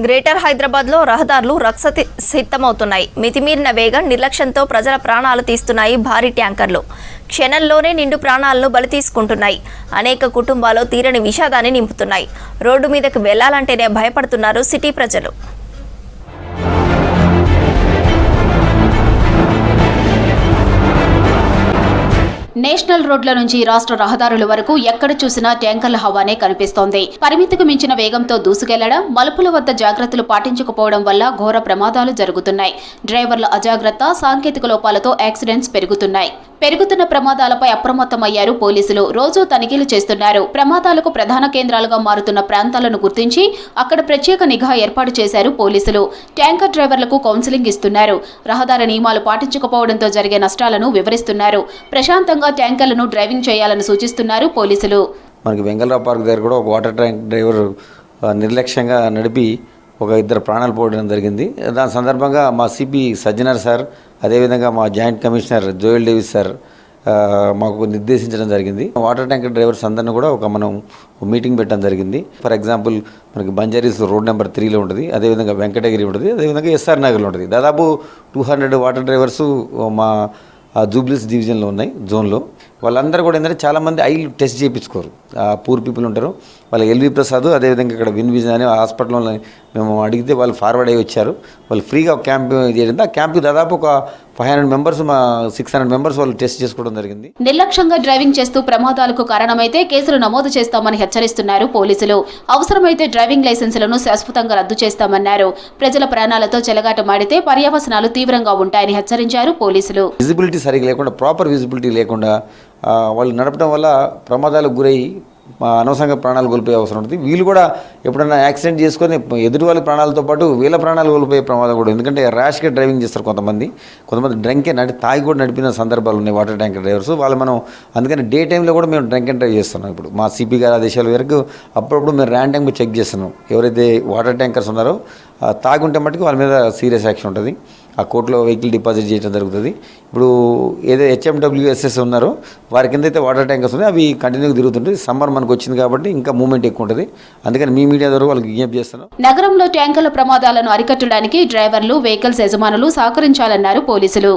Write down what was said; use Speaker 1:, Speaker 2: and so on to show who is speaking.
Speaker 1: Greater హైదరాబాద్లో రహదారులు సిద్ధమవుతున్నాయి. మితిమీరిన వేగం, నిర్లక్ష్యంతో ప్రజల ప్రాణాలు తీస్తున్నాయి భారీ ట్యాంకర్లు. క్షణంలోనే నిండు ప్రాణాలను బలి తీసుకుంటున్నాయి. అనేక కుటుంబాలు తీరని విషాదాన్ని నింపుతున్నాయి. రోడ్డు మీదకు వెళ్లాలంటేనే భయపడుతున్నారు సిటీ ప్రజలు.
Speaker 2: నేషనల్ రోడ్ల నుంచి రాష్ట్ర రహదారుల వరకు ఎక్కడ చూసినా ట్యాంకర్ల హవానే కనిపిస్తోంది. పరిమితికి మించిన వేగంతో దూసుకెళ్లడం, మలుపుల వద్ద జాగ్రత్తలు పాటించకపోవడం వల్ల ఘోర ప్రమాదాలు జరుగుతున్నాయి. డ్రైవర్ల అజాగ్రత్త, సాంకేతిక లోపాలతో యాక్సిడెంట్స్ పెరుగుతున్నాయి. పెరుగుతున్న ప్రమాదాలపై అప్రమత్తమయ్యారు పోలీసులు. రోజూ తనిఖీలు చేస్తున్నారు. ప్రమాదాలకు ప్రధాన కేంద్రాలుగా మారుతున్న ప్రాంతాలను గుర్తించి అక్కడ ప్రత్యేక నిఘా ఏర్పాటు చేశారు పోలీసులు. ట్యాంకర్ డ్రైవర్లకు కౌన్సిలింగ్ ఇస్తున్నారు. రహదారి నియమాలు పాటించకపోవడంతో జరిగే నష్టాలను వివరిస్తున్నారు. ప్రశాంతంగా ట్యాంకర్లను డ్రైవింగ్ చేయాలని సూచిస్తున్నారు పోలీసులు.
Speaker 3: మనకి వెంగళరావు పార్క్ దగ్గర కూడా ఒక వాటర్ ట్యాంక్ డ్రైవర్ నిర్లక్ష్యంగా నడిపి ఒక ఇద్దరు ప్రాణాలు పోవడం జరిగింది. దాని సందర్భంగా మా సిపి సజ్జనర్ సార్, అదేవిధంగా మా joint commissioner Joel Davis sir మాకు నిర్దేశించడం జరిగింది. వాటర్ ట్యాంకర్ డ్రైవర్స్ అందరినీ కూడా మనం మీటింగ్ పెట్టడం జరిగింది. ఫర్ ఎగ్జాంపుల్ మనకి బంజారీస్ రోడ్ నెంబర్ 3లో ఉంటుంది, అదేవిధంగా వెంకటగిరి ఉంటుంది, అదేవిధంగా ఎస్ఆర్ నగర్లో ఉంటుంది. దాదాపు 200 వాటర్ డ్రైవర్స్ మా జూబ్లీస్ డివిజన్లో ఉన్నాయి జోన్లో. వాళ్ళందరూ కూడా ఏంటంటే చాలామంది ఐలు టెస్ట్ చేయించుకోరు. పూర్ పీపుల్ ఉంటారు. వాళ్ళ ఎల్వి ప్రసాద్, అదేవిధంగా ఇక్కడ విన్ విజన్ అనే హాస్పిటల్లో మేము అడిగితే వాళ్ళు ఫార్వర్డ్ అయ్యి వచ్చారు. వాళ్ళు ఫ్రీగా క్యాంప్ చేయడం. ఆ క్యాంప్కి దాదాపు ఒక 500 మెంబర్స్, 600 మెంబర్స్ వాళ్ళు టెస్ట్ చేసుకోవడం జరిగింది.
Speaker 2: నిర్లక్ష్యంగా డ్రైవింగ్ చేస్తూ ప్రమాదాలకు కారణమైతే కేసులు నమోదు చేస్తామని హెచ్చరిస్తున్నారు పోలీసులు. అవసరమైతే డ్రైవింగ్ లైసెన్సులను శాశ్వతంగా రద్దు చేస్తామన్నారు. ప్రజల ప్రాణాలతో చెలగాటమాడితే పర్యవసనాలు తీవ్రంగా ఉంటాయని హెచ్చరించారు పోలీసులు.
Speaker 3: విజిబిలిటీ సరిగ్గా లేకుండా, ప్రాపర్ విజిబిలిటీ లేకుండా వాళ్ళు నడపడం వల్ల ప్రమాదాలకు గురై అనవసరంగా ప్రాణాలు కోల్పోయే అవసరం ఉంటుంది. వీళ్ళు కూడా ఎప్పుడైనా యాక్సిడెంట్ చేసుకొని ఎదుటి వాళ్ళ ప్రాణాలతో పాటు వీళ్ళ ప్రాణాలు కోల్పోయే ప్రమాదం కూడా. ఎందుకంటే ర్యాష్గా డ్రైవింగ్ చేస్తారు కొంతమంది డ్రంకే తాగి కూడా నడిపిన సందర్భాలు ఉన్నాయి వాటర్ ట్యాంకర్ డ్రైవర్స్. వాళ్ళు మనం అందుకని డే టైంలో కూడా మేము డ్రంక్ అండ్ డ్రైవ్ చేస్తున్నాం. ఇప్పుడు మా సిపి గారి ఆదేశాల వరకు అప్పుడప్పుడు మేము ర్యాండమ్గా చెక్ చేస్తున్నాం. ఎవరైతే వాటర్ ట్యాంకర్స్ ఉన్నారో తాగి ఉంటే మట్టుకు వాళ్ళ మీద సీరియస్ యాక్షన్ ఉంటుంది. ఆ కోర్టులో వెహికల్ డిపాజిట్ చేయడం జరుగుతుంది. ఇప్పుడు ఏదో HMWSS ఉన్నారో వారి కింద అయితే వాటర్ ట్యాంకర్స్ ఉన్నాయి, అవి కంటిన్యూగా తిరుగుతుంటాయి. సమ్మర్ మనకు వచ్చింది కాబట్టి ఇంకా మూవ్మెంట్ ఎక్కువ ఉంటుంది. అందుకని మీ మీడియా ద్వారా వాళ్ళకి విజ్ఞప్తి చేస్తున్నాం.
Speaker 2: నగరంలో ట్యాంకర్ల ప్రమాదాలను అరికట్టడానికి డ్రైవర్లు, వెహికల్స్ యజమానులు సహకరించాలన్నారు పోలీసులు.